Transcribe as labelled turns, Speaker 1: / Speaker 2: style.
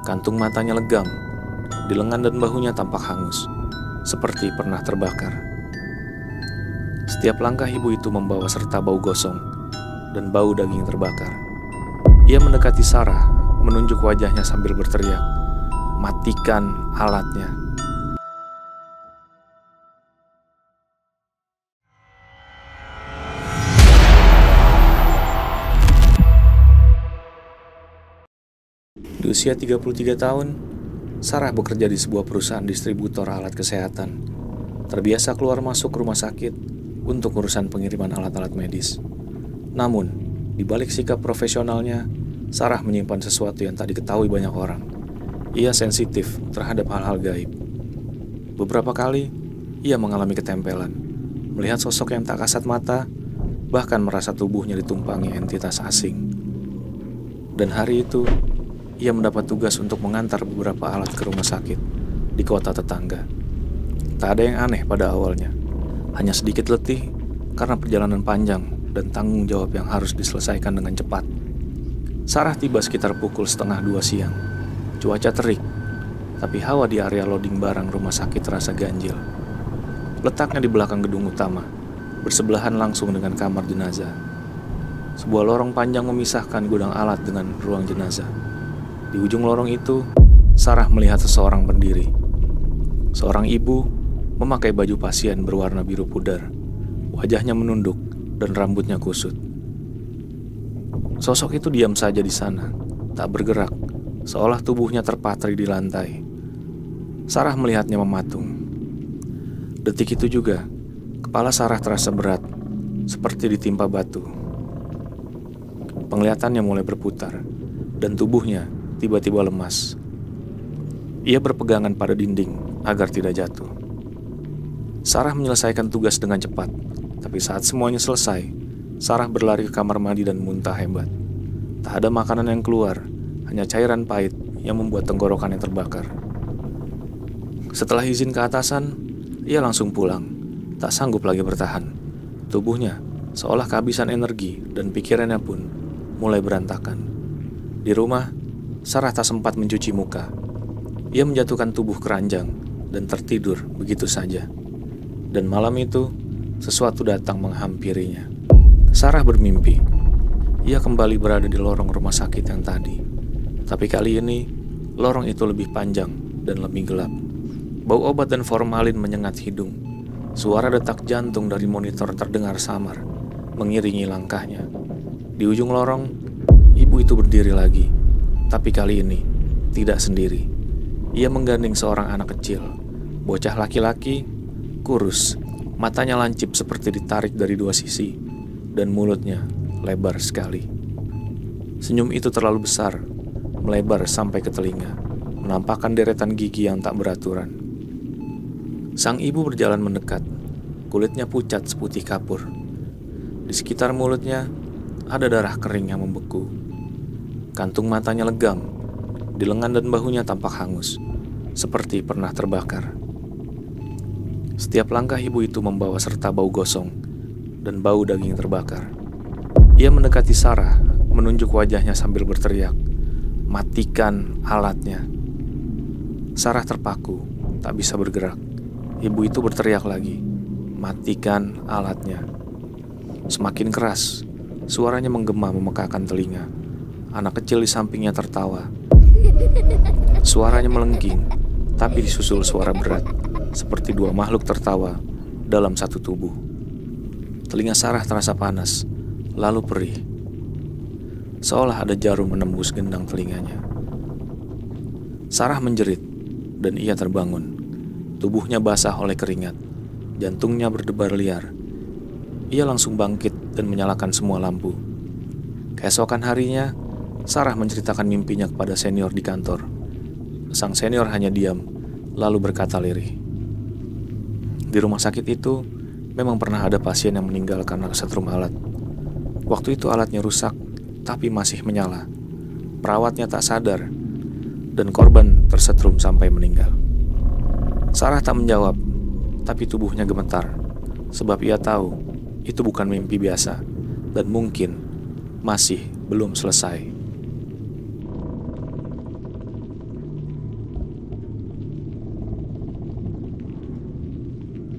Speaker 1: Kantung matanya legam, di lengan dan bahunya tampak hangus, seperti pernah terbakar. Setiap langkah ibu itu membawa serta bau gosong dan bau daging terbakar. Ia mendekati Sarah, menunjuk wajahnya sambil berteriak, "Matikan alatnya!" Di usia 33 tahun, Sarah bekerja di sebuah perusahaan distributor alat kesehatan. Terbiasa keluar masuk rumah sakit untuk urusan pengiriman alat-alat medis. Namun, di balik sikap profesionalnya, Sarah menyimpan sesuatu yang tak diketahui banyak orang. Ia sensitif terhadap hal-hal gaib. Beberapa kali, ia mengalami ketempelan, melihat sosok yang tak kasat mata, bahkan merasa tubuhnya ditumpangi entitas asing. Dan hari itu, ia mendapat tugas untuk mengantar beberapa alat ke rumah sakit di kota tetangga. Tak ada yang aneh pada awalnya, hanya sedikit letih karena perjalanan panjang dan tanggung jawab yang harus diselesaikan dengan cepat. Sarah tiba sekitar pukul 1:30 siang. Cuaca terik, tapi hawa di area loading barang rumah sakit terasa ganjil. Letaknya di belakang gedung utama, bersebelahan langsung dengan kamar jenazah. Sebuah lorong panjang memisahkan gudang alat dengan ruang jenazah. Di ujung lorong itu, Sarah melihat seseorang berdiri. Seorang ibu memakai baju pasien berwarna biru pudar. Wajahnya menunduk dan rambutnya kusut. Sosok itu diam saja di sana, tak bergerak, seolah tubuhnya terpatri di lantai. Sarah melihatnya mematung. Detik itu juga, kepala Sarah terasa berat, seperti ditimpa batu. Penglihatannya mulai berputar, dan tubuhnya tiba-tiba lemas. Ia berpegangan pada dinding agar tidak jatuh. Sarah menyelesaikan tugas dengan cepat, tapi saat semuanya selesai, Sarah berlari ke kamar mandi dan muntah hebat. Tak ada makanan yang keluar, hanya cairan pahit yang membuat tenggorokannya terbakar. Setelah izin ke atasan, ia langsung pulang, tak sanggup lagi bertahan. Tubuhnya seolah kehabisan energi dan pikirannya pun mulai berantakan. Di rumah, Sarah tak sempat mencuci muka. Ia menjatuhkan tubuh ke ranjang dan tertidur begitu saja. Dan malam itu, sesuatu datang menghampirinya. Sarah bermimpi. Ia kembali berada di lorong rumah sakit yang tadi. Tapi kali ini, lorong itu lebih panjang dan lebih gelap. Bau obat dan formalin menyengat hidung. Suara detak jantung dari monitor terdengar samar, mengiringi langkahnya. Di ujung lorong, ibu itu berdiri lagi. Tapi kali ini, tidak sendiri. Ia menggandeng seorang anak kecil, bocah laki-laki, kurus, matanya lancip seperti ditarik dari dua sisi, dan mulutnya lebar sekali. Senyum itu terlalu besar, melebar sampai ke telinga, menampakkan deretan gigi yang tak beraturan. Sang ibu berjalan mendekat, kulitnya pucat seputih kapur. Di sekitar mulutnya, ada darah kering yang membeku. Kantung matanya legam, di lengan dan bahunya tampak hangus, seperti pernah terbakar. Setiap langkah ibu itu membawa serta bau gosong dan bau daging terbakar. Ia mendekati Sarah, menunjuk wajahnya sambil berteriak, "Matikan alatnya!" Sarah terpaku, tak bisa bergerak. Ibu itu berteriak lagi, "Matikan alatnya!" Semakin keras, suaranya menggema memekakan telinga. Anak kecil di sampingnya tertawa. Suaranya melengking, tapi disusul suara berat, seperti dua makhluk tertawa dalam satu tubuh. Telinga Sarah terasa panas, lalu perih, seolah ada jarum menembus gendang telinganya. Sarah menjerit, dan ia terbangun. Tubuhnya basah oleh keringat, jantungnya berdebar liar. Ia langsung bangkit dan menyalakan semua lampu. Keesokan harinya, Sarah menceritakan mimpinya kepada senior di kantor. Sang senior hanya diam, lalu berkata lirih. Di rumah sakit itu, memang pernah ada pasien yang meninggal karena kesetrum alat. Waktu itu alatnya rusak, tapi masih menyala. Perawatnya tak sadar, dan korban tersetrum sampai meninggal. Sarah tak menjawab, tapi tubuhnya gemetar, sebab ia tahu itu bukan mimpi biasa, dan mungkin masih belum selesai.